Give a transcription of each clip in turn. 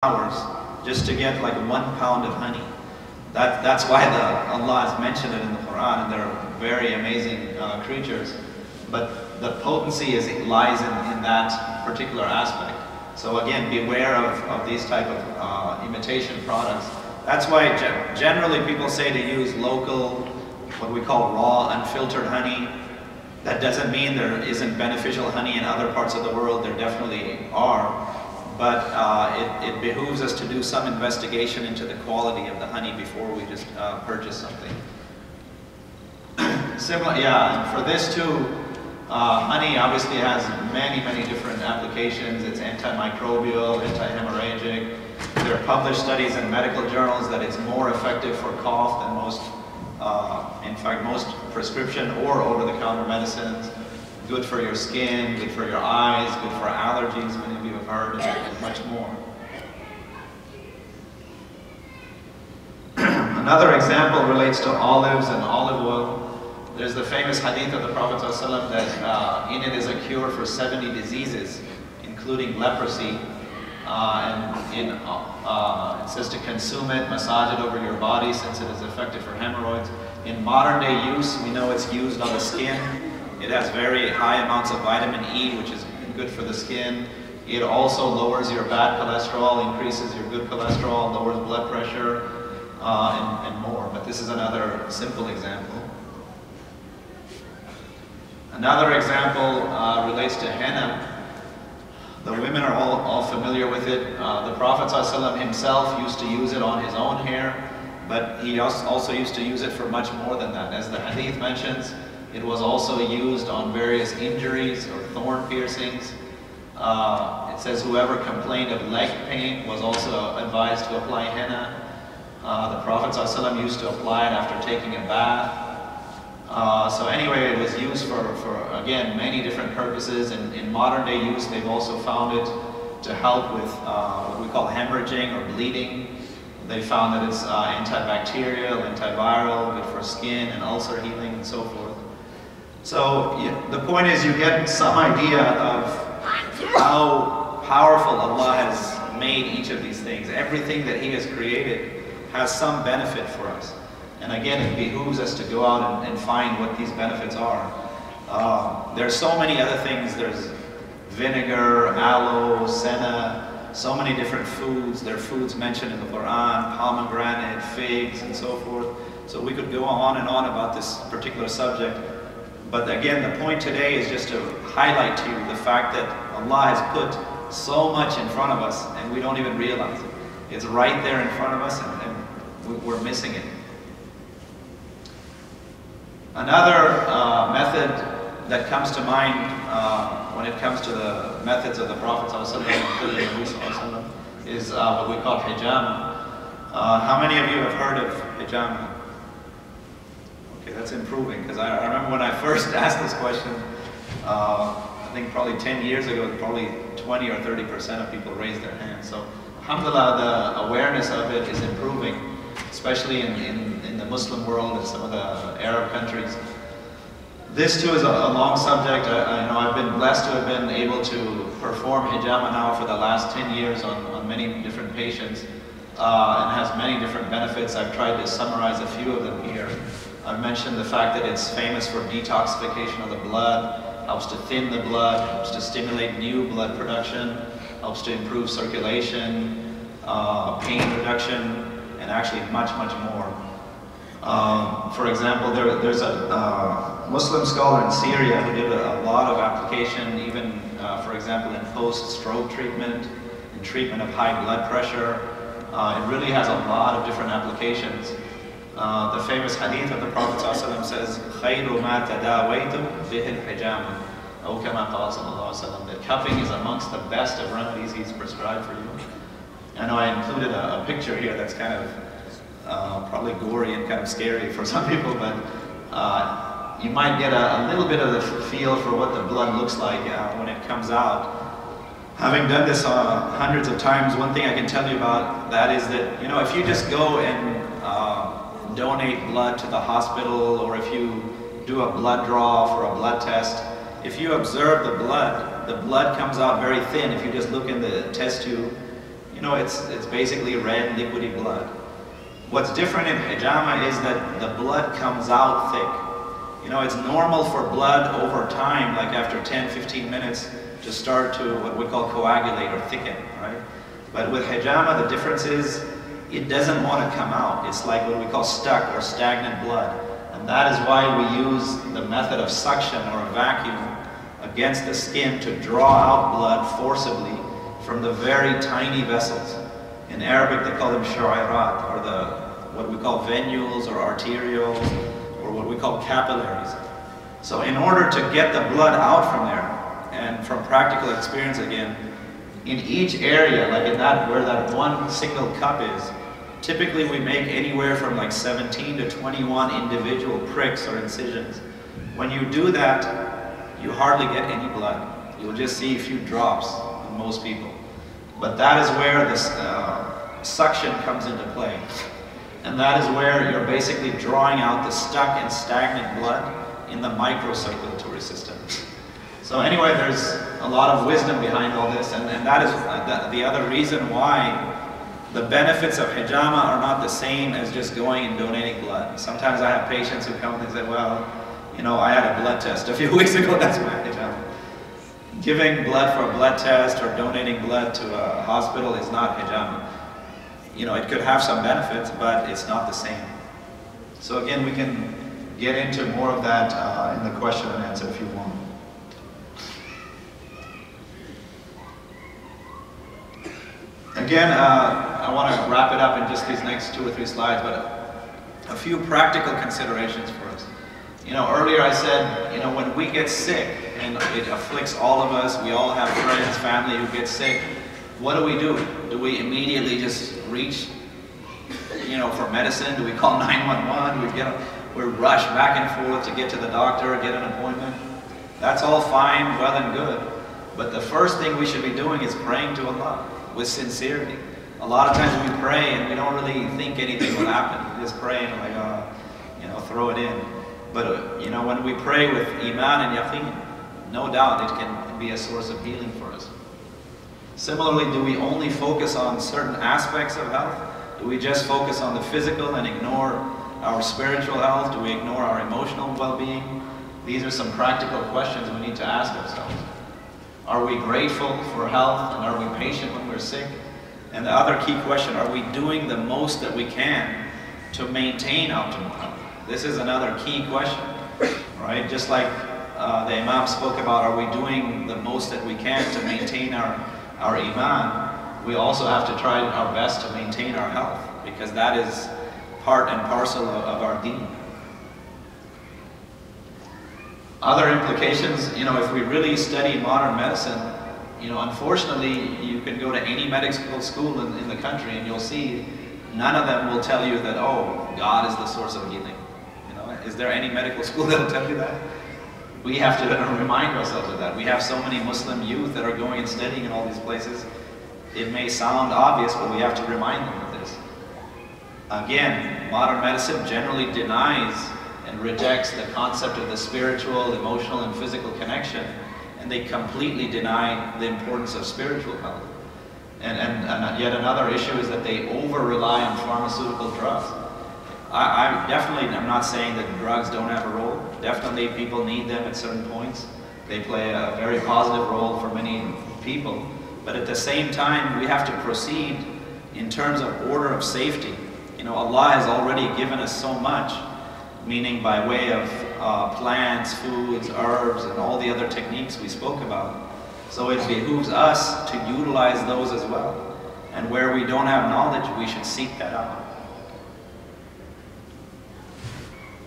hours just to get like 1 pound of honey. That's why Allah has mentioned it in the Quran, and they're very amazing creatures. But the potency lies in that particular aspect. So again, beware of these type of imitation products. That's why generally people say to use local, what we call raw, unfiltered honey. That doesn't mean there isn't beneficial honey in other parts of the world. There definitely are. But it behooves us to do some investigation into the quality of the honey before we just purchase something. Similar, yeah, and for this too, honey obviously has many different applications. It's antimicrobial, anti-hemorrhagic. There are published studies in medical journals that it's more effective for cough than most, in fact, most prescription or over-the-counter medicines. Good for your skin, good for your eyes, good for allergies, many of you have heard, and much more. Another example relates to olives and olive oil. There's the famous hadith of the Prophet ﷺ that in it is a cure for 70 diseases, including leprosy. It says to consume it, massage it over your body since it is effective for hemorrhoids. In modern day use, we know it's used on the skin. It has very high amounts of vitamin E, which is good for the skin. It also lowers your bad cholesterol, increases your good cholesterol, lowers blood pressure, and more. But this is another simple example. Another example relates to henna. The women are all familiar with it. The Prophet ﷺ himself used to use it on his own hair, but he also used to use it for much more than that. As the hadith mentions, it was also used on various injuries or thorn piercings. It says whoever complained of leg pain was also advised to apply henna. The Prophet ﷺ used to apply it after taking a bath. So anyway, it was used for again, many different purposes. In modern day use, they've also found it to help with what we call hemorrhaging or bleeding. They found that it's antibacterial, antiviral, good for skin and ulcer healing and so forth. So the point is you get some idea of how powerful Allah has made each of these things. Everything that He has created has some benefit for us. And again, it behooves us to go out and find what these benefits are. There's so many other things. There's vinegar, aloe, senna, so many different foods. There are foods mentioned in the Quran, pomegranate, figs, and so forth. So we could go on and on about this particular subject. But again, the point today is just to highlight to you the fact that Allah has put so much in front of us and we don't even realize it. It's right there in front of us and we're missing it. Another method that comes to mind when it comes to the methods of the Prophet ﷺ is what we call hijama. How many of you have heard of hijama? Okay, that's improving, because I remember when I first asked this question, I think probably 10 years ago, probably 20 or 30% of people raised their hands. So alhamdulillah, the awareness of it is improving, especially in the Muslim world and some of the Arab countries. This too is a long subject. I've been blessed to have been able to perform hijama now for the last 10 years on many different patients, and has many different benefits. I've tried to summarize a few of them here. I've mentioned the fact that it's famous for detoxification of the blood, helps to thin the blood, helps to stimulate new blood production, helps to improve circulation, pain reduction, and actually much more. For example, there's a Muslim scholar in Syria who did a lot of application, even for example in post-stroke treatment, in treatment of high blood pressure. It really has a lot of different applications. The famous hadith of the Prophet ﷺ says, خَيْرُ مَا تَدَاوَيْتُمْ بِهِ الْحِجَامَ أو كما قال صلى الله عليه وسلم. That cupping is amongst the best of remedies He's prescribed for you. I know I included a picture here that's kind of probably gory and kind of scary for some people, but you might get a little bit of the feel for what the blood looks like when it comes out. Having done this hundreds of times, one thing I can tell you about that is that, if you just go and donate blood to the hospital, or if you do a blood draw for a blood test, if you observe the blood comes out very thin. If you just look in the test tube, it's basically red, liquidy blood. What's different in hijama is that the blood comes out thick. It's normal for blood over time, like after 10, 15 minutes, to start to what we call coagulate or thicken, right? But with hijama, the difference is it doesn't want to come out. It's like what we call stuck or stagnant blood. And that is why we use the method of suction or a vacuum against the skin to draw out blood forcibly from the very tiny vessels. In Arabic, they call them shu'airat, or what we call venules or arterioles, or what we call capillaries. So in order to get the blood out from there, and from practical experience again, in each area, like in that where that one single cup is, typically we make anywhere from like 17 to 21 individual pricks or incisions. When you do that, you hardly get any blood. You'll just see a few drops in most people. But that is where this suction comes into play. And that is where you're basically drawing out the stuck and stagnant blood in the microcirculatory system. So anyway, there's a lot of wisdom behind all this, and that is the other reason why the benefits of hijama are not the same as just going and donating blood. Sometimes I have patients who come and they say, well, I had a blood test a few weeks ago, that's my hijama. Giving blood for a blood test or donating blood to a hospital is not hijama. It could have some benefits, but it's not the same. So again, we can get into more of that in the question and answer if you want. Again, I want to wrap it up in just these next 2 or 3 slides, but a few practical considerations for us. Earlier I said, when we get sick, and it afflicts all of us, we all have friends, family who get sick, what do? Do we immediately just reach, for medicine? Do we call 911? We rush back and forth to get to the doctor, get an appointment? That's all fine, well and good. But the first thing we should be doing is praying to Allah with sincerity. A lot of times we pray and we don't really think anything will happen. We just pray and like, throw it in. But when we pray with iman and yaqeen, no doubt it can be a source of healing for us. Similarly, do we only focus on certain aspects of health? Do we just focus on the physical and ignore our spiritual health? Do we ignore our emotional well-being? These are some practical questions we need to ask ourselves. Are we grateful for health, and are we patient when we're sick? And the other key question, are we doing the most that we can to maintain optimal health? This is another key question, right? Just like the Imam spoke about, are we doing the most that we can to maintain our iman? We also have to try our best to maintain our health, because that is part and parcel of our deen. Other implications, if we really study modern medicine, unfortunately, you can go to any medical school in the country and you'll see none of them will tell you that, oh, God is the source of healing. Is there any medical school that will tell you that? We have to remind ourselves of that. We have so many Muslim youth that are going and studying in all these places. It may sound obvious, but we have to remind them of this. Again, modern medicine generally denies and rejects the concept of the spiritual, emotional, and physical connection, and they completely deny the importance of spiritual health. And yet another issue is that they over-rely on pharmaceutical drugs. I definitely am not saying that drugs don't have a role. Definitely people need them at certain points. They play a very positive role for many people. But at the same time, we have to proceed in terms of order of safety. Allah has already given us so much, meaning by way of plants, foods, herbs, and all the other techniques we spoke about. So it behooves us to utilize those as well. And where we don't have knowledge, we should seek that out.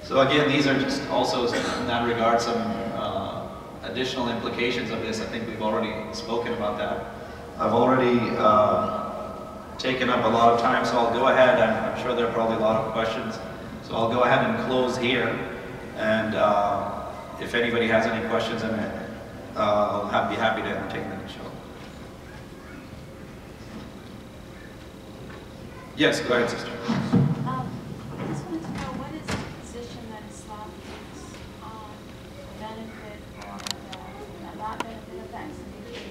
So again, these are just also, in that regard, some additional implications of this. I think we've already spoken about that. I've already taken up a lot of time, so I'll go ahead. I'm sure there are probably a lot of questions. So I'll go ahead and close here. And if anybody has any questions, I'll be happy to entertain them, inshallah. Yes, go ahead, sister. I just wanted to know, what is the position that Islam takes on the benefit or the not benefit of vaccination?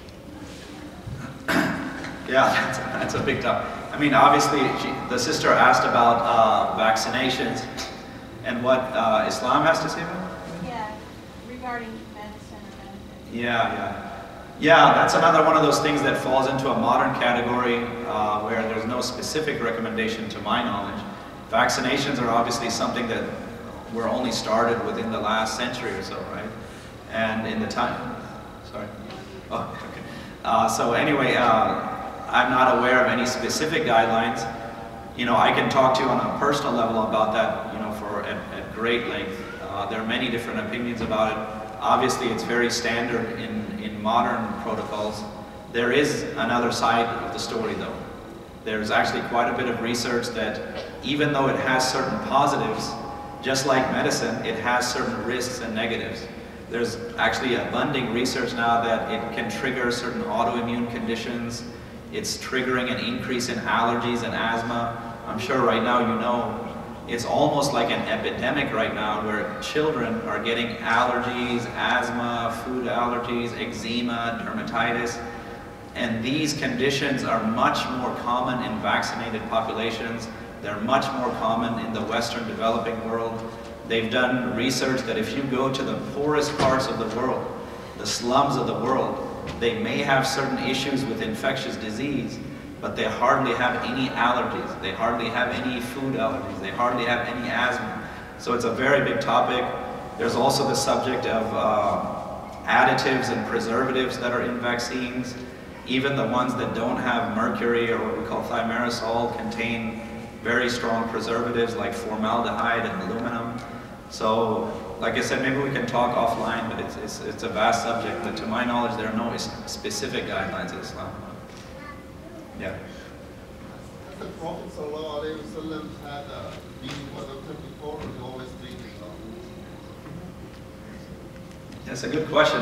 Yeah, That's a big topic. I mean, obviously, the sister asked about vaccinations and what Islam has to say about it? Yeah, regarding medicine or benefits. Yeah, that's another one of those things that falls into a modern category where there's no specific recommendation to my knowledge. Vaccinations are obviously something that were only started within the last century or so, right? And in the time, sorry. Oh, okay. So anyway, I'm not aware of any specific guidelines. You know, I can talk to you on a personal level about that, you know, at great length. There are many different opinions about it. Obviously, it's very standard in modern protocols. There is another side of the story, though. There's actually quite a bit of research that even though it has certain positives, just like medicine, it has certain risks and negatives. There's actually abundant research now that it can trigger certain autoimmune conditions. It's triggering an increase in allergies and asthma. I'm sure right now you know it's almost like an epidemic right now where children are getting allergies, asthma, food allergies, eczema, dermatitis. And these conditions are much more common in vaccinated populations. They're much more common in the Western developing world. They've done research that if you go to the poorest parts of the world, the slums of the world, they may have certain issues with infectious disease, but they hardly have any allergies. They hardly have any food allergies. They hardly have any asthma. So it's a very big topic. There's also the subject of additives and preservatives that are in vaccines. Even the ones that don't have mercury or what we call thimerosal contain very strong preservatives like formaldehyde and aluminum. So, like I said, maybe we can talk offline, but it's a vast subject. But to my knowledge, there are no specific guidelines in Islam. Yeah. The Prophet ﷺ had a meeting with a Dr. before, or he always did. That's a good question.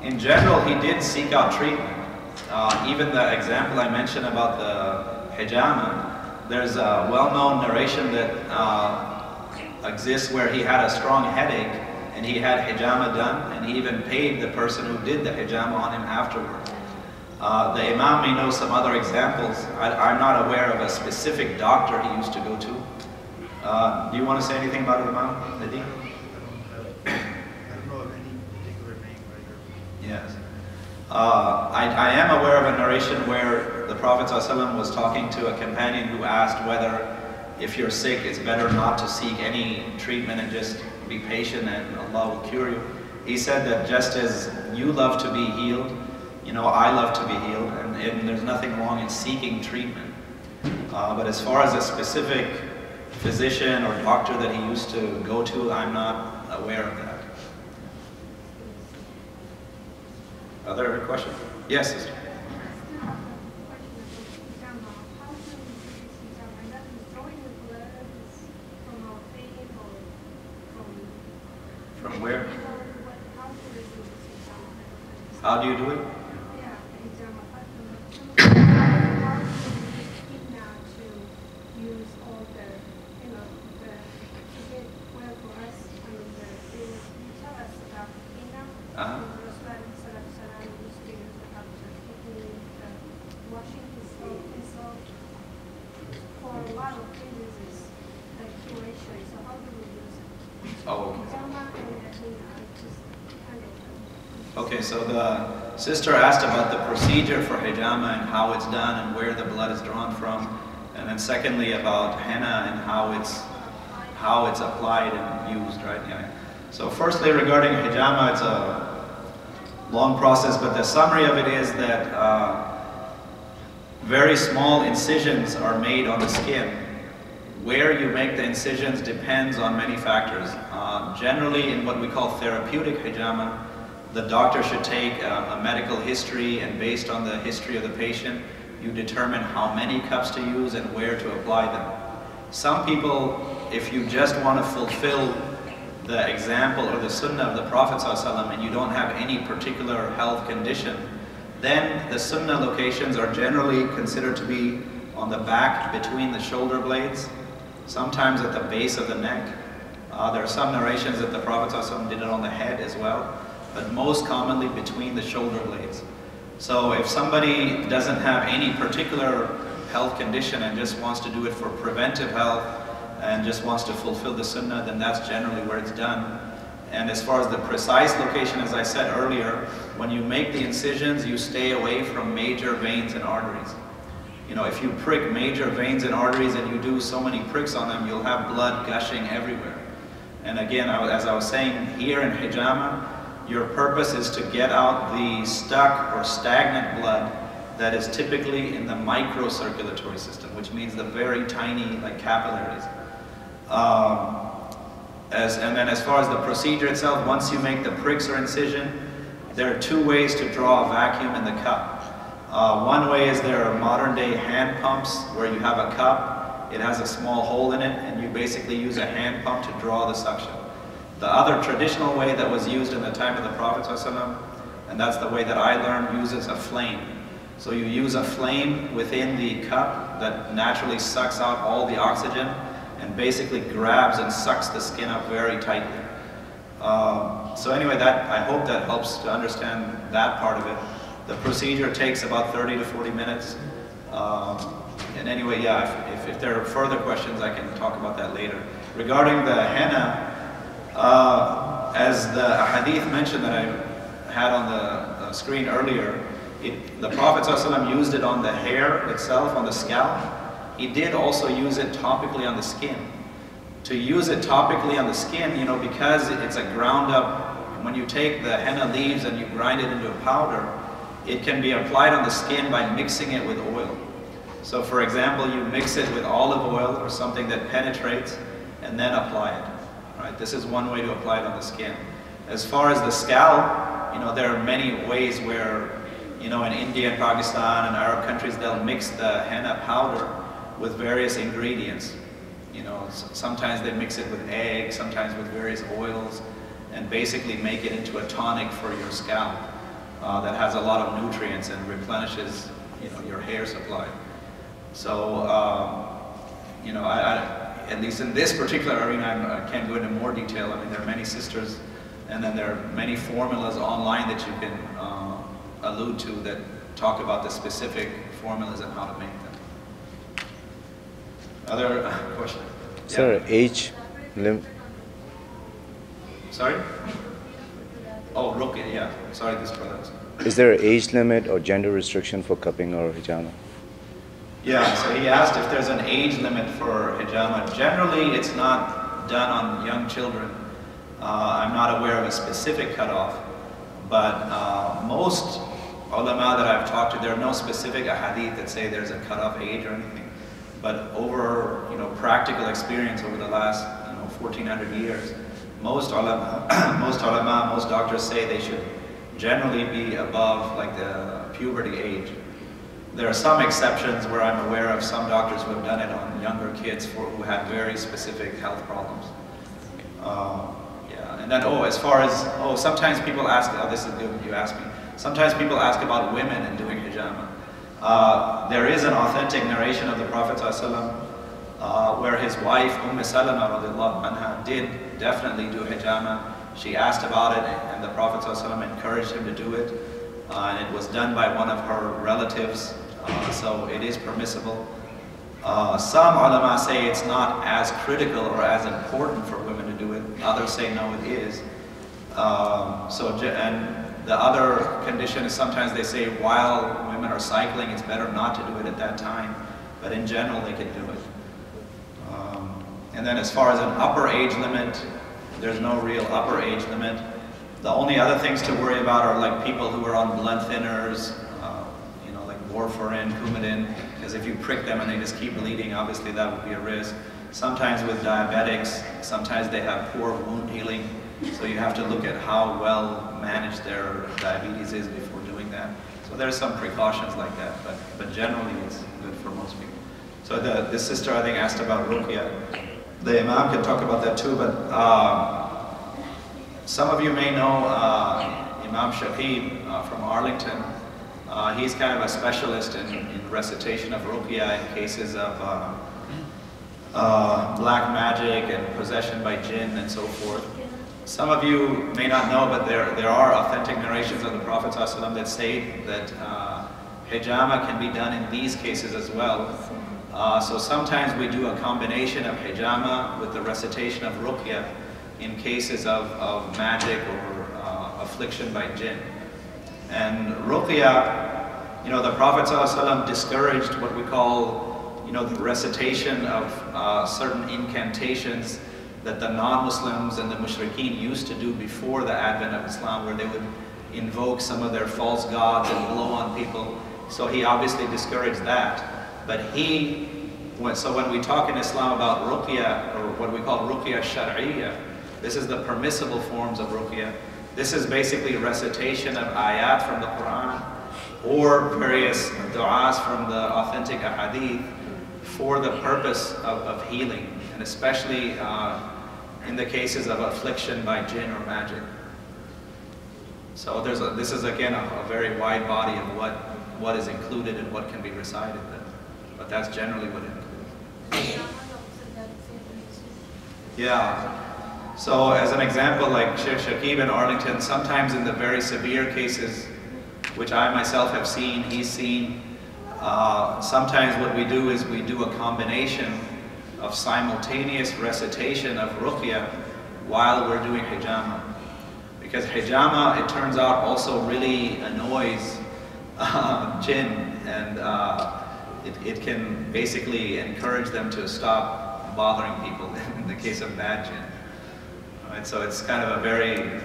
In general, he did seek out treatment. Even the example I mentioned about the hijama, there's a well-known narration that exists where he had a strong headache and he had hijama done, and he even paid the person who did the hijama on him afterward. The Imam may know some other examples. I'm not aware of a specific doctor he used to go to. Do you want to say anything about it, Imam? Nadeem? I don't know of any particular name right here. Yes. I am aware of a narration where the Prophet ﷺ was talking to a companion who asked whether if you're sick, it's better not to seek any treatment and just be patient and Allah will cure you. He said that just as you love to be healed, you know, I love to be healed, and there's nothing wrong in seeking treatment. But as far as a specific physician or doctor that he used to go to, I'm not aware of that. Other questions? Yes, sister. From where? How do you do it? Okay, so the sister asked about the procedure for hijama and how it's done and where the blood is drawn from, and then secondly about henna and how it's applied and used, right? Yeah. So firstly, regarding hijama, it's a long process, but the summary of it is that very small incisions are made on the skin. Where you make the incisions depends on many factors. Generally, in what we call therapeutic hijama, the doctor should take a medical history, and based on the history of the patient, you determine how many cups to use and where to apply them. Some people, if you just want to fulfill the example or the sunnah of the Prophet ﷺ and you don't have any particular health condition, then the sunnah locations are generally considered to be on the back between the shoulder blades, sometimes at the base of the neck. There are some narrations that the Prophet ﷺ did it on the head as well, but most commonly between the shoulder blades. So if somebody doesn't have any particular health condition and just wants to do it for preventive health and just wants to fulfill the sunnah, then that's generally where it's done. And as far as the precise location, as I said earlier, when you make the incisions, you stay away from major veins and arteries. You know, if you prick major veins and arteries and you do so many pricks on them, you'll have blood gushing everywhere. And again, as I was saying, here in hijama, your purpose is to get out the stuck or stagnant blood that is typically in the microcirculatory system, which means the very tiny, like, capillaries. And then as far as the procedure itself, once you make the pricks or incision, there are two ways to draw a vacuum in the cup. One way is there are modern day hand pumps where you have a cup, it has a small hole in it, and you basically use a hand pump to draw the suction. The other traditional way that was used in the time of the Prophet ﷺ, and that's the way that I learned, uses a flame. So you use a flame within the cup that naturally sucks out all the oxygen and basically grabs and sucks the skin up very tightly. So anyway, I hope that helps to understand that part of it. The procedure takes about 30 to 40 minutes. And anyway, yeah, if there are further questions, I can talk about that later. Regarding the henna, as the hadith mentioned that I had on the screen earlier, the Prophet ﷺ used it on the hair itself, on the scalp. He did also use it topically on the skin. To use it topically on the skin, you know, because it's a ground up, when you take the henna leaves and you grind it into a powder, it can be applied on the skin by mixing it with oil. So for example, you mix it with olive oil or something that penetrates and then apply it. Right? This is one way to apply it on the skin. As far as the scalp, you know, there are many ways where, you know, in India and Pakistan and Arab countries, they'll mix the henna powder with various ingredients. You know, sometimes they mix it with egg, sometimes with various oils, and basically make it into a tonic for your scalp that has a lot of nutrients and replenishes, you know, your hair supply. So, you know, at least in this particular arena, I can't go into more detail. I mean, there are many sisters, and then there are many formulas online that you can allude to that talk about the specific formulas and how to make them. Other question? Is there an age limit? Sorry? Oh, ruqya, yeah. Sorry, this brother. Is there an age limit or gender restriction for cupping or hijama? Yeah, so he asked if there's an age limit for hijama. Generally, it's not done on young children. I'm not aware of a specific cutoff, but most ulama that I've talked to, there are no specific ahadith that say there's a cutoff age or anything. But over, you know, practical experience over the last, you know, 1400 years, most ulama, most doctors say they should generally be above like the puberty age. There are some exceptions where I'm aware of some doctors who have done it on younger kids who had very specific health problems. Yeah, and then as far as sometimes people ask. Oh, this is good. You asked me. Sometimes people ask about women and doing hijama. There is an authentic narration of the Prophet ﷺ where his wife Salama radiallahu anha did definitely do hijama. She asked about it, and the Prophet ﷺ encouraged him to do it. And it was done by one of her relatives, so it is permissible. Some ulama say it's not as critical or as important for women to do it. Others say no, it is. And the other condition is sometimes they say while women are cycling, it's better not to do it at that time. But in general, they can do it. And then as far as an upper age limit, there's no real upper age limit. The only other things to worry about are like people who are on blood thinners, you know, like warfarin, Coumadin, because if you prick them and they just keep bleeding, obviously that would be a risk. Sometimes with diabetics, sometimes they have poor wound healing, so you have to look at how well managed their diabetes is before doing that. So there's some precautions like that, but generally it's good for most people. So this sister, I think, asked about ruqya. The Imam can talk about that too, but some of you may know Imam Shaqib from Arlington. He's kind of a specialist in recitation of ruqya in cases of black magic and possession by jinn and so forth. Some of you may not know, but there are authentic narrations of the Prophet ﷺ that state that hijama can be done in these cases as well. So sometimes we do a combination of hijama with the recitation of ruqya in cases of magic or affliction by jinn. And ruqya, the Prophet ﷺ discouraged what we call, the recitation of certain incantations that the non-Muslims and the mushrikeen used to do before the advent of Islam, where they would invoke some of their false gods and blow on people. So he obviously discouraged that. But so when we talk in Islam about ruqya, or what we call ruqya shar'iyya, this is the permissible forms of ruqya. This is basically recitation of ayat from the Quran or various du'as from the authentic ahadith for the purpose of healing, and especially in the cases of affliction by jinn or magic. So this is again a very wide body of what is included and what can be recited, but that's generally what it includes. Yeah. So as an example, like Sheikh Shakib in Arlington, sometimes in the very severe cases, which I myself have seen, he's seen, sometimes what we do is we do a combination of simultaneous recitation of ruqya while we're doing hijama. Because hijama, it turns out, also really annoys jinn, and it can basically encourage them to stop bothering people in the case of bad jinn. Right? So it's kind of a very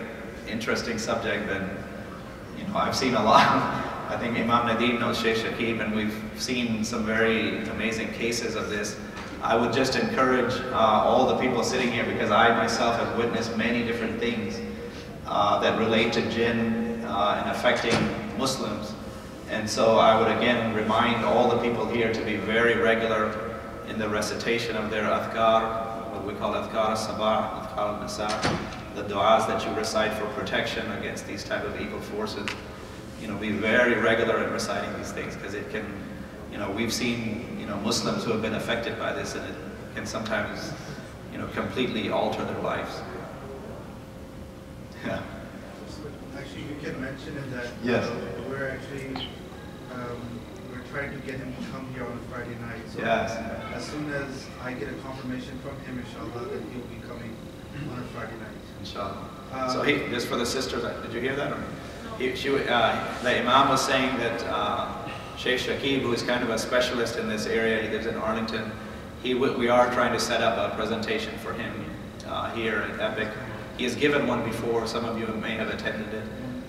interesting subject that I've seen a lot. I think Imam Nadeem knows Sheikh Shakib, and we've seen some very amazing cases of this. I would just encourage all the people sitting here, because I myself have witnessed many different things that relate to jinn and affecting Muslims. And so I would again remind all the people here to be very regular in the recitation of their adhkar, what we call adhkar al-sabah, adhkar al-masa, the du'as that you recite for protection against these type of evil forces. Be very regular in reciting these things, because it can, we've seen, Muslims who have been affected by this, and it can sometimes, completely alter their lives. Yeah. Actually, you can mention in that Yes. We're actually we're trying to get him to come here on a Friday night. So Yes. as soon as I get a confirmation from him, inshallah, that he'll be coming on a Friday night. Inshallah. So just for the sisters, did you hear that? The Imam was saying that Sheikh Shakib, who is kind of a specialist in this area, he lives in Arlington, we are trying to set up a presentation for him here at Epic. He has given one before, some of you may have attended it,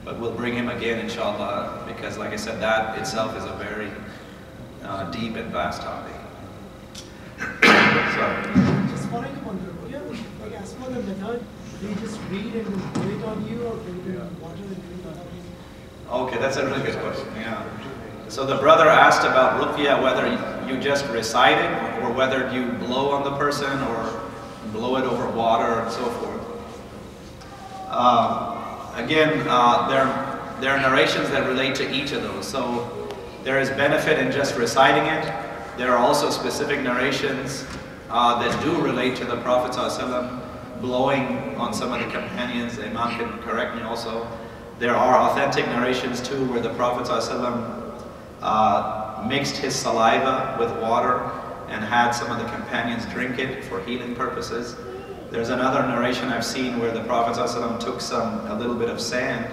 but we'll bring him again, inshallah, because like I said, that itself is a very deep and vast topic. Sorry. Just following up on the ruqya, like as for the method, they just read and do it on you, or do you do water and do it on you? Okay, that's a really good question. Yeah. So the brother asked about ruqya, whether you just recite it, or whether you blow on the person, or blow it over water, and so forth. Again, there are narrations that relate to each of those. So there is benefit in just reciting it. There are also specific narrations that do relate to the Prophet ﷺ blowing on some of the companions. The Imam can correct me also. There are authentic narrations too where the Prophet ﷺ mixed his saliva with water and had some of the companions drink it for healing purposes. There's another narration I've seen where the Prophet ﷺ took a little bit of sand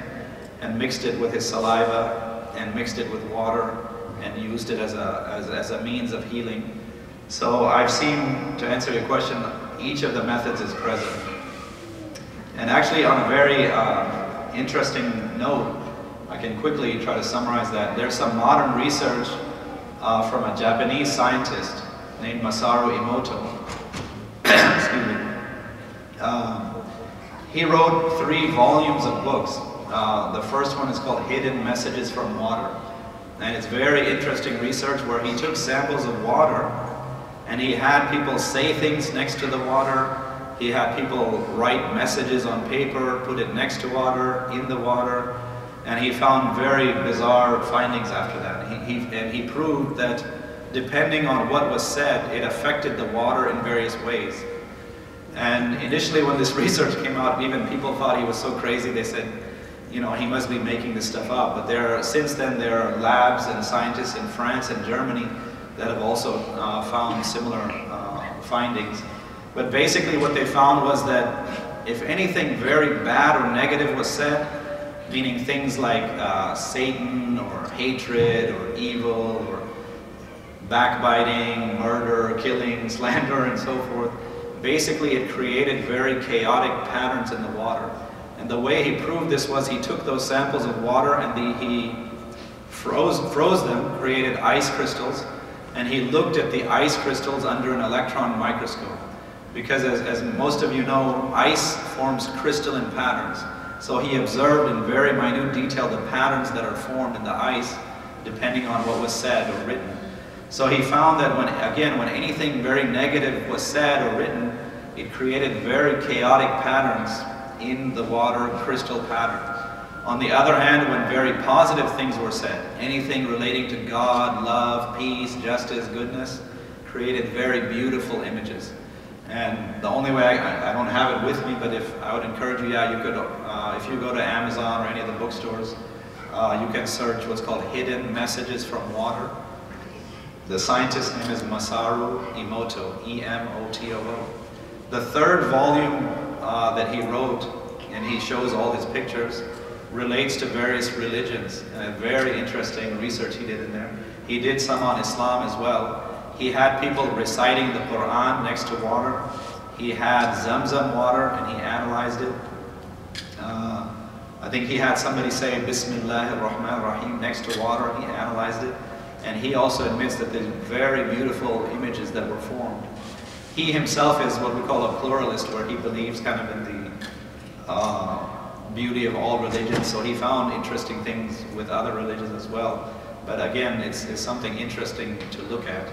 and mixed it with his saliva and mixed it with water and used it as a means of healing. So I've seen, to answer your question, each of the methods is present. And actually, on a very interesting note, I can quickly try to summarize that. There's some modern research from a Japanese scientist named Masaru Emoto. Excuse me. He wrote 3 volumes of books. The first one is called Hidden Messages from Water. And it's very interesting research where he took samples of water and he had people say things next to the water. He had people write messages on paper, put it next to water, in the water. And he found very bizarre findings after that. And he proved that depending on what was said, it affected the water in various ways. And initially when this research came out, even people thought he was so crazy, they said, you know, he must be making this stuff up. But since then there are labs and scientists in France and Germany that have also found similar findings. But basically what they found was that if anything very bad or negative was said, meaning things like Satan or hatred or evil or backbiting, murder, killing, slander, and so forth, basically it created very chaotic patterns in the water. And the way he proved this was he took those samples of water and he froze them, created ice crystals, and he looked at the ice crystals under an electron microscope. Because as most of you know, ice forms crystalline patterns. So he observed in very minute detail the patterns that are formed in the ice depending on what was said or written. So he found that when anything very negative was said or written, it created very chaotic patterns in the water, crystal patterns. On the other hand, when very positive things were said, anything relating to God, love, peace, justice, goodness, created very beautiful images. And the only way, I don't have it with me, but if I would encourage you, yeah, you could, if you go to Amazon or any of the bookstores, you can search what's called Hidden Messages from Water. The scientist's name is Masaru Emoto, E-M-O-T-O-O. The third volume that he wrote, and he shows all his pictures, relates to various religions. Very interesting research he did in there. He did some on Islam as well. He had people reciting the Quran next to water. He had Zamzam water and he analyzed it. I think he had somebody say Bismillahir Rahmanir Rahim next to water. He analyzed it. And he also admits that there's very beautiful images that were formed. He himself is what we call a pluralist, where he believes kind of in the beauty of all religions. So he found interesting things with other religions as well. But again, it's something interesting to look at.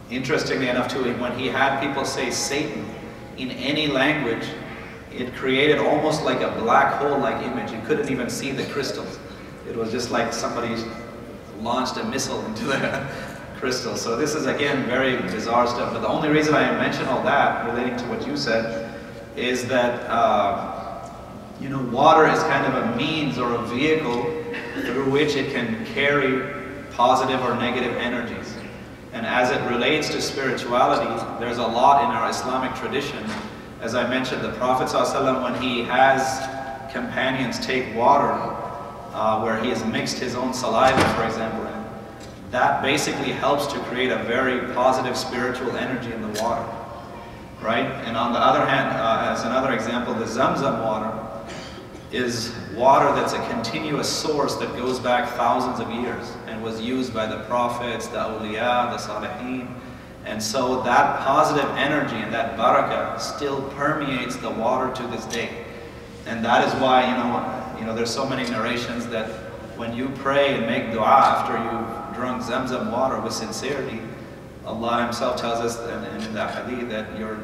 Interestingly enough too, when he had people say Satan in any language, it created almost like a black hole-like image. You couldn't even see the crystals. It was just like somebody launched a missile into the crystal. So this is again very bizarre stuff. But the only reason I mention all that, relating to what you said, is that you know, water is kind of a means or a vehicle through which it can carry positive or negative energies. And as it relates to spirituality, there's a lot in our Islamic tradition. As I mentioned, the Prophet ﷺ, when he has companions take water, where he has mixed his own saliva, for example, that basically helps to create a very positive spiritual energy in the water, right? And on the other hand, as another example, the Zamzam water is water that's a continuous source that goes back thousands of years and was used by the prophets, the awliya, the salihin. And so that positive energy and that barakah still permeates the water to this day. And that is why, you know, there's so many narrations that when you pray and make dua after you've drunk Zamzam water with sincerity, Allah Himself tells us in the hadith that your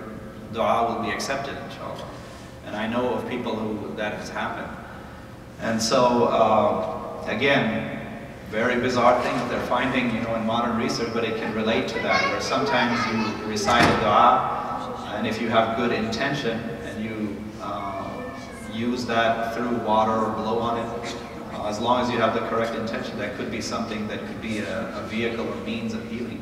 dua will be accepted, inshallah. And I know of people who that has happened. And so, again, very bizarre things they're finding, you know, in modern research, but it can relate to that, where sometimes you recite a dua, and if you have good intention, and you use that through water or blow on it, as long as you have the correct intention, that could be something that could be a vehicle or means of healing.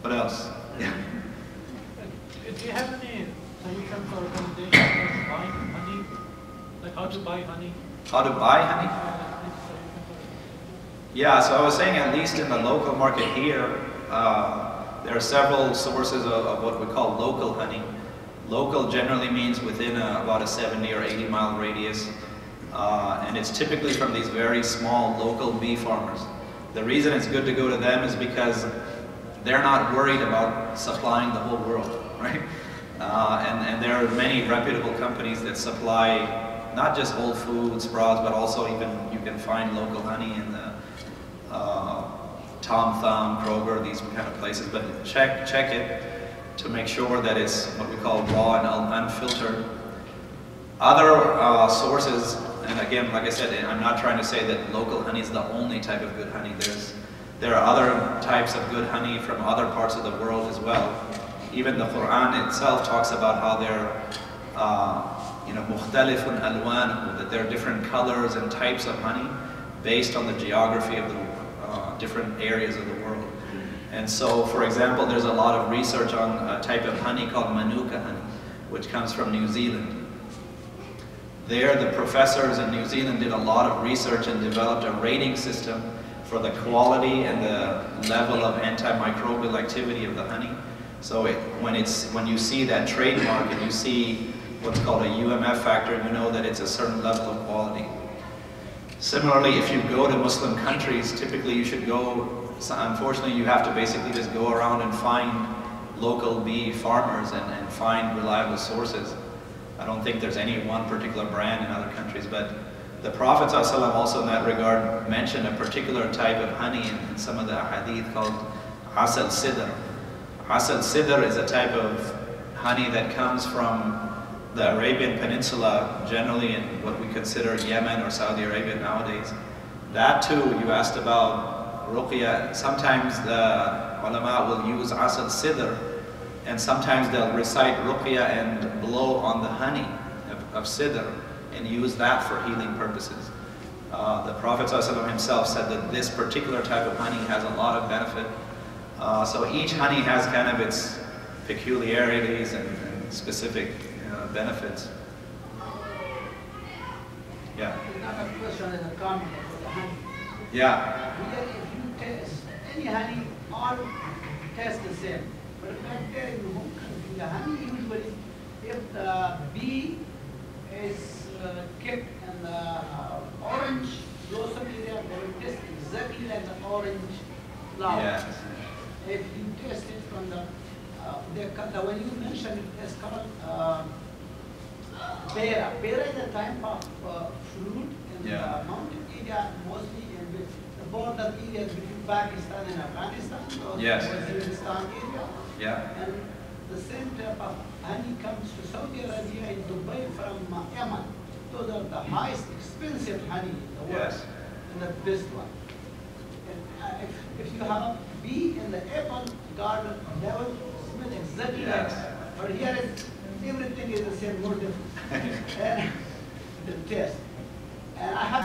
What else? Yeah. Do you have any solutions or recommendations for buying honey? Like how to buy honey? How to buy honey? Yeah, so I was saying at least in the local market here, there are several sources of what we call local honey. Local generally means within about a 70 or 80 mile radius, and it's typically from these very small local bee farmers. The reason it's good to go to them is because they're not worried about supplying the whole world, right? And there are many reputable companies that supply not just Whole Foods, Sprouts, but also even you can find local honey in the Tom Thumb, Kroger, these kind of places. But check it to make sure that it's what we call raw and unfiltered. Other sources, and again, like I said, I'm not trying to say that local honey is the only type of good honey. There's There are other types of good honey from other parts of the world as well. Even the Quran itself talks about how they're مختلف ألوانه, that there are different colors and types of honey based on the geography of the different areas of the world. And so, for example, there's a lot of research on a type of honey called Manuka honey, which comes from New Zealand. There, the professors in New Zealand did a lot of research and developed a rating system for the quality and the level of antimicrobial activity of the honey. So when you see that trademark and you see what's called a UMF factor, you know that it's a certain level of quality. Similarly, if you go to Muslim countries, typically you should go, unfortunately you have to basically just go around and find local bee farmers and find reliable sources. I don't think there's any one particular brand in other countries, but the Prophet ﷺ also in that regard mentioned a particular type of honey in some of the hadith called asal sidr. Asal sidr is a type of honey that comes from the Arabian Peninsula, generally in what we consider Yemen or Saudi Arabia nowadays. That too, you asked about ruqya. Sometimes the ulama will use asal sidr, and sometimes they'll recite ruqya and blow on the honey of sidr and use that for healing purposes. The Prophet ﷺ himself said that this particular type of honey has a lot of benefit. So each honey has kind of its peculiarities and specific benefits. Yeah. It's not a question, it's a comment about the honey. Yeah. Because if you taste any honey, all taste the same. But if I'm telling you, the honey usually, if the bee is kept in the orange blossom area, they will taste exactly like the orange flower. Yes. If you taste it from the when you mentioned it, it's called pera. Pera is a type of fruit in the mountain area, mostly in the border areas between Pakistan and Afghanistan, or Waziristan area. Yeah. And the same type of honey comes to Saudi Arabia and Dubai from Yemen. Those are the highest expensive honey in the world, and the best one. And if you have bee in the apple garden, they will smell exactly like that. But here is everything is the same, more different. And the taste. And I have